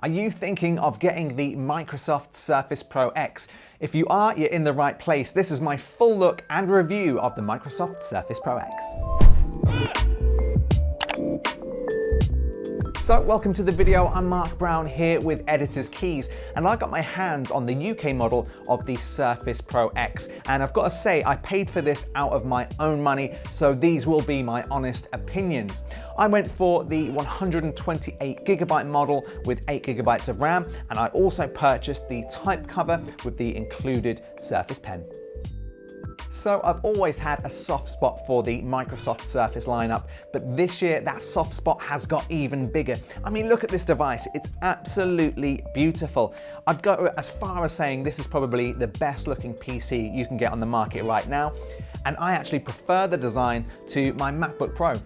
Are you thinking of getting the Microsoft Surface Pro X? If you are, you're in the right place. This is my full look and review of the Microsoft Surface Pro X. So welcome to the video. I'm Mark Brown here with Editor's Keys, and I got my hands on the UK model of the Surface Pro X, and I've got to say I paid for this out of my own money, so these will be my honest opinions. I went for the 128GB model with 8GB of RAM, and I also purchased the type cover with the included Surface Pen. So I've always had a soft spot for the Microsoft Surface lineup, but this year that soft spot has got even bigger. I mean, look at this device, it's absolutely beautiful. I'd go as far as saying this is probably the best looking PC you can get on the market right now, and I actually prefer the design to my MacBook Pro.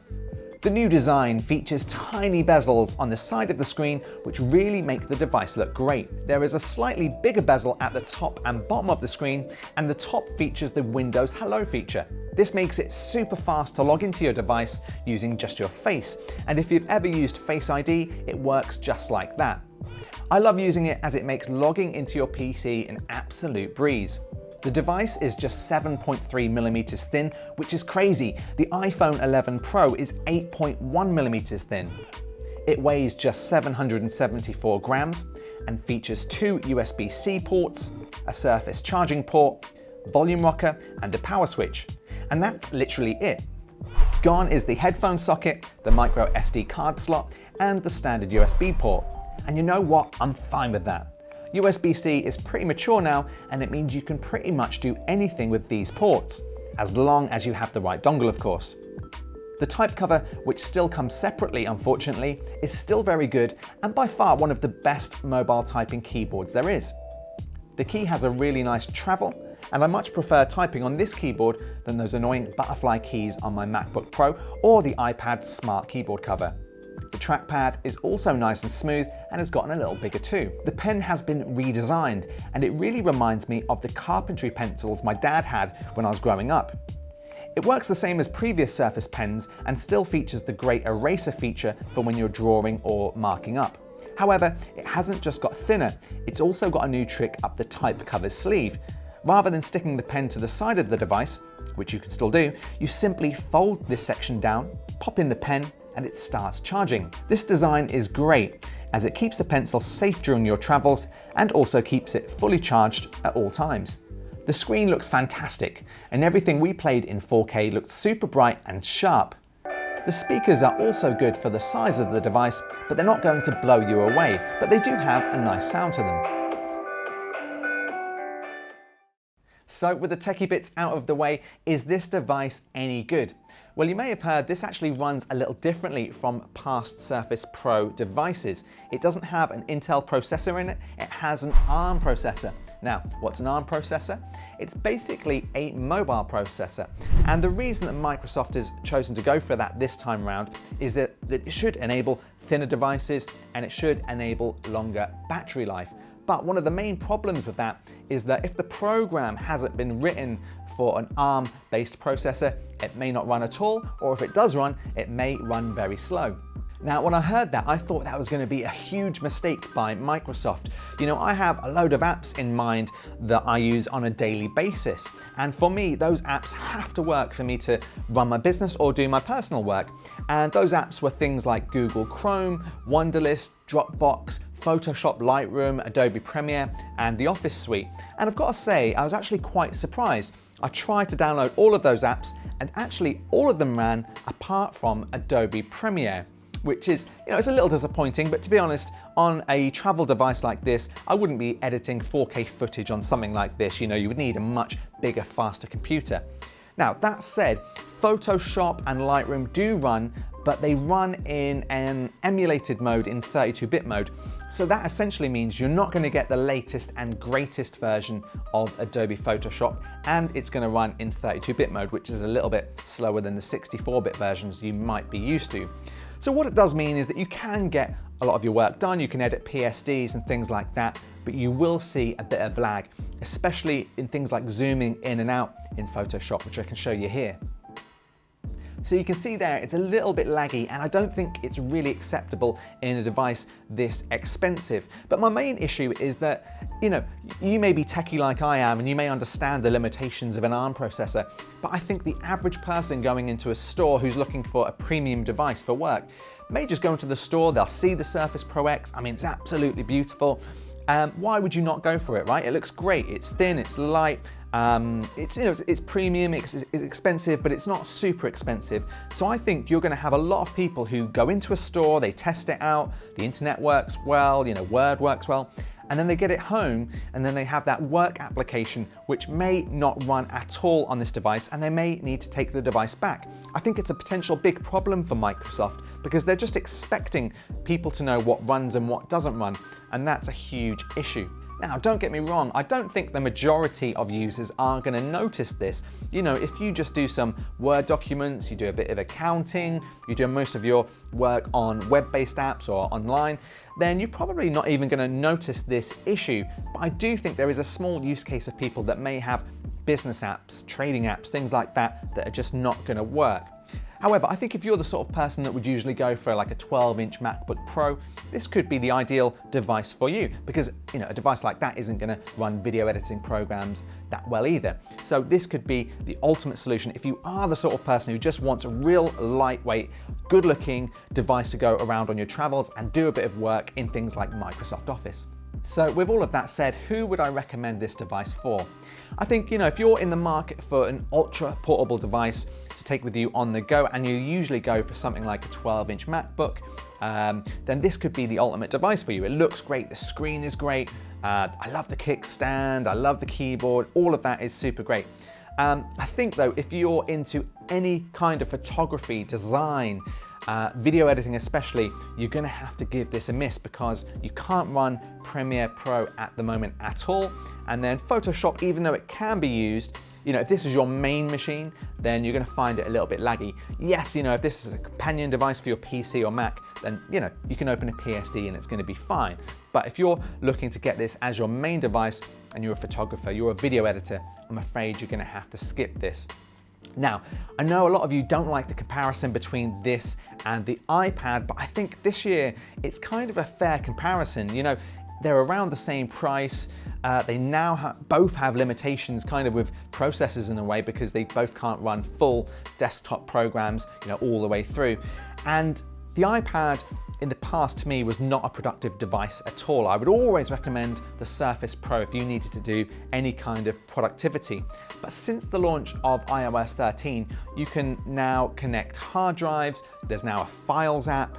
The new design features tiny bezels on the side of the screen which really make the device look great. There is a slightly bigger bezel at the top and bottom of the screen, and the top features the Windows Hello feature. This makes it super fast to log into your device using just your face, and if you've ever used Face ID, it works just like that. I love using it as it makes logging into your PC an absolute breeze. The device is just 7.3mm thin, which is crazy. The iPhone 11 Pro is 8.1mm thin. It weighs just 774 grams and features 2 USB-C ports, a Surface charging port, volume rocker, and a power switch. And that's literally it. Gone is the headphone socket, the micro SD card slot, and the standard USB port. And you know what? I'm fine with that. USB-C is pretty mature now, and it means you can pretty much do anything with these ports, as long as you have the right dongle, of course. The type cover, which still comes separately unfortunately, is still very good and by far one of the best mobile typing keyboards there is. The key has a really nice travel, and I much prefer typing on this keyboard than those annoying butterfly keys on my MacBook Pro or the iPad Smart keyboard cover. The trackpad is also nice and smooth and has gotten a little bigger too. The pen has been redesigned, and it really reminds me of the carpentry pencils my dad had when I was growing up. It works the same as previous Surface pens and still features the great eraser feature for when you're drawing or marking up. However, it hasn't just got thinner, it's also got a new trick up the type cover's sleeve. Rather than sticking the pen to the side of the device, which you can still do, you simply fold this section down, pop in the pen, and it starts charging. This design is great as it keeps the pencil safe during your travels and also keeps it fully charged at all times. The screen looks fantastic, and everything we played in 4K looked super bright and sharp. The speakers are also good for the size of the device, but they're not going to blow you away, but they do have a nice sound to them. So with the techie bits out of the way, is this device any good? Well, you may have heard this actually runs a little differently from past Surface Pro devices. It doesn't have an Intel processor in it, it has an ARM processor. Now, what's an ARM processor? It's basically a mobile processor. And the reason that Microsoft has chosen to go for that this time around is that it should enable thinner devices and it should enable longer battery life. But one of the main problems with that is that if the program hasn't been written for an ARM-based processor, it may not run at all, or if it does run, it may run very slow. Now, when I heard that, I thought that was going to be a huge mistake by Microsoft. You know, I have a load of apps in mind that I use on a daily basis, and for me, those apps have to work for me to run my business or do my personal work. And those apps were things like Google Chrome, Wunderlist, Dropbox, Photoshop, Lightroom, Adobe Premiere, and the Office suite. And I've got to say, I was actually quite surprised. I tried to download all of those apps, and actually all of them ran apart from Adobe Premiere, which is, it's a little disappointing, but to be honest, on a travel device like this, I wouldn't be editing 4K footage on something like this. You would need a much bigger, faster computer. Now, that said, Photoshop and Lightroom do run, but they run in an emulated mode in 32-bit mode. So that essentially means you're not going to get the latest and greatest version of Adobe Photoshop, and it's going to run in 32-bit mode, which is a little bit slower than the 64-bit versions you might be used to. So what it does mean is that you can get a lot of your work done, you can edit PSDs and things like that, but you will see a bit of lag, especially in things like zooming in and out in Photoshop, which I can show you here. So you can see there, it's a little bit laggy, and I don't think it's really acceptable in a device this expensive. But my main issue is that, you may be techie like I am, and you may understand the limitations of an ARM processor, but I think the average person going into a store who's looking for a premium device for work may just go into the store, they'll see the Surface Pro X, I mean, it's absolutely beautiful. Why would you not go for it, right? It looks great, it's thin, it's light, it's premium, it's expensive, but it's not super expensive. So I think you're gonna have a lot of people who go into a store, they test it out, the internet works well, Word works well, and then they get it home, and then they have that work application which may not run at all on this device, and they may need to take the device back. I think it's a potential big problem for Microsoft because they're just expecting people to know what runs and what doesn't run, and that's a huge issue. Now, don't get me wrong, I don't think the majority of users are going to notice this. If you just do some Word documents, you do a bit of accounting, you do most of your work on web-based apps or online, then you're probably not even going to notice this issue. But I do think there is a small use case of people that may have business apps, trading apps, things like that are just not going to work. However, I think if you're the sort of person that would usually go for like a 12-inch MacBook Pro, this could be the ideal device for you because a device like that isn't going to run video editing programs that well either. So this could be the ultimate solution if you are the sort of person who just wants a real lightweight, good-looking device to go around on your travels and do a bit of work in things like Microsoft Office. So with all of that said, who would I recommend this device for? I think, if you're in the market for an ultra portable device to take with you on the go, and you usually go for something like a 12-inch MacBook, then this could be the ultimate device for you. It looks great, the screen is great, I love the kickstand, I love the keyboard, all of that is super great. I think though, if you're into any kind of photography, design, video editing especially, you're going to have to give this a miss because you can't run Premiere Pro at the moment at all. And then Photoshop, even though it can be used, if this is your main machine, then you're going to find it a little bit laggy. Yes, if this is a companion device for your PC or Mac, then you can open a PSD and it's going to be fine. But if you're looking to get this as your main device and you're a photographer, you're a video editor, I'm afraid you're going to have to skip this. Now, I know a lot of you don't like the comparison between this and the iPad, but I think this year it's kind of a fair comparison. They're around the same price. They now both have limitations kind of with processors in a way because they both can't run full desktop programs, all the way through. And the iPad in the past to me was not a productive device at all. I would always recommend the Surface Pro if you needed to do any kind of productivity. But since the launch of iOS 13, you can now connect hard drives, there's now a Files app,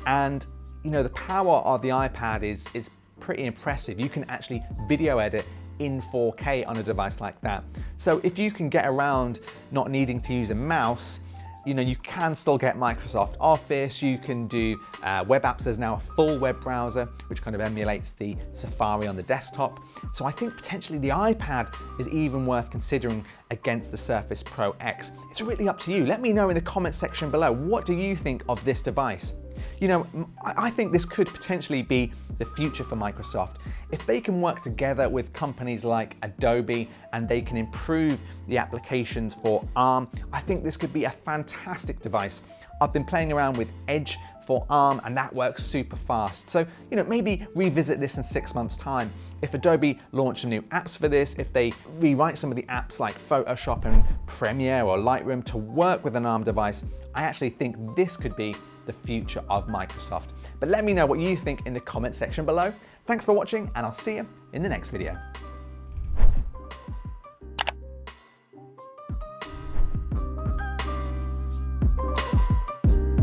and the power of the iPad is pretty impressive. You can actually video edit in 4K on a device like that. So if you can get around not needing to use a mouse, you can still get Microsoft Office, you can do web apps. There's now a full web browser, which kind of emulates the Safari on the desktop. So I think potentially the iPad is even worth considering against the Surface Pro X. It's really up to you. Let me know in the comment section below, what do you think of this device? I think this could potentially be the future for Microsoft. If they can work together with companies like Adobe and they can improve the applications for ARM, I think this could be a fantastic device. I've been playing around with Edge for ARM and that works super fast. So, maybe revisit this in 6 months' time. If Adobe launch some new apps for this, if they rewrite some of the apps like Photoshop and Premiere or Lightroom to work with an ARM device, I actually think this could be the future of Microsoft. But let me know what you think in the comment section below. Thanks for watching, and I'll see you in the next video.